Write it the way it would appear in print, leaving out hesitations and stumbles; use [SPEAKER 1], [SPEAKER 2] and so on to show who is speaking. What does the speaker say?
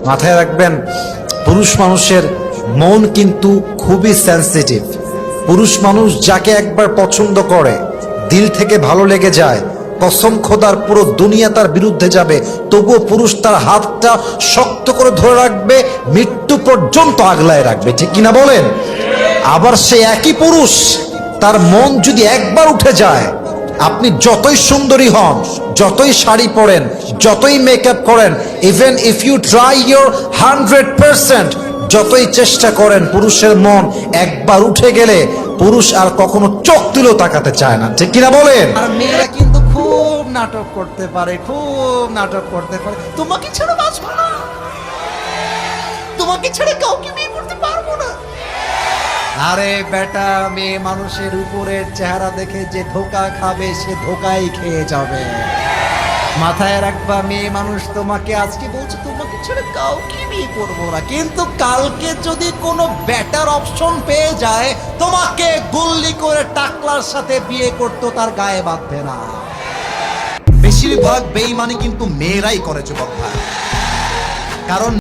[SPEAKER 1] মাথায় রাখবেন, পুরুষ মানুষের মন কিন্তু খুবই সেনসিটিভ। পুরুষ মানুষ যাকে একবার পছন্দ করে, দিল থেকে ভালো লেগে যায়, কসম খোদার পুরো দুনিয়া তার বিরুদ্ধে যাবে, তবুও পুরুষ তার হাতটা শক্ত করে ধরে রাখবে, মৃত্যু পর্যন্ত আগলায় রাখবে। ঠিক কিনা বলেন? আবার সে একই পুরুষ, তার মন যদি একবার উঠে যায়, আপনি যতই সুন্দরী হন, যতই শাড়ি পরেন, যতই মেকআপ করেন, even if you try your 100%, যতই চেষ্টা করেন, পুরুষের মন একবার উঠে গেলে পুরুষ আর কখনো চোখ তুলেও তাকাতে চায় না। ঠিক কিনা বলেন? আর মেয়েরা কিন্তু খুব নাটক করতে পারে, খুব নাটক করতে পারে। তোমাকে ছেড়ে বাঁচবো না, তোমাকে ছেড়ে কাউকে বিয়ে করতে পারবো না। আরে বেটা, মেয়ে মানুষের উপরের চেহারা দেখে যে ধোকা খাবে সে ধোকাই খেয়ে যাবে। মাথায় রাখবা, মেয়ে মানুষ তোমাকে আজকে বলছে তোমাকে ছেড়ে কাউকে বিয়ে করবো না, কিন্তু কালকে যদি কোনো বেটার অপশন পেয়ে যায়, তোমাকে গুল্লি করে টাকলার সাথে বিয়ে করতো, তার গায়ে বাঁধবে না। বেশিরভাগ বেঈমানি কিন্তু মেয়েরাই করে যুবক ভাই, কারণ